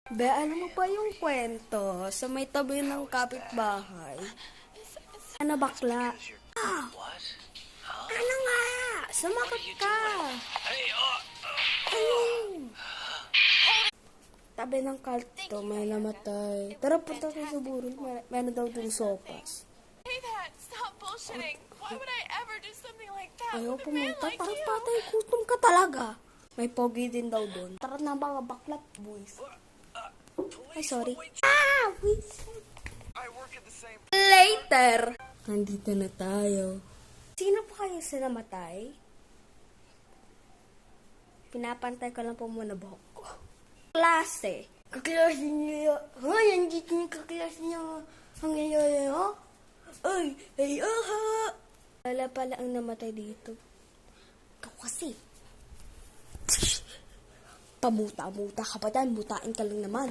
Be, alam mo pa yung kwento sa may tabi ng kapitbahay? Ano bakla? Ah, ano nga? Sumakot ka! Ayun! Tabi ng kalto, may namatay. Tara, punta tayo sa burol. Meron daw dun sopas. Say that! Stop bullshitting! Why would I ever do something like that Ayaw with a man pumunta, like parang you? patay gutom ka talaga. May pogi din daw doon. Tara na mga bakla, boys. Ay, sorry. Wait. Later! Nandito na tayo. Sino pa kayo sa namatay? Pinapantay ko lang po muna buhok ko. Klase. Kaklase niyo. Hoy, andito yung kaklase niyo. Ang ngayon, ha? Ay, aha! Wala pala ang namatay dito. Ikaw kasi. Pamuta-muta ka pa dyan. Mutain ka lang naman.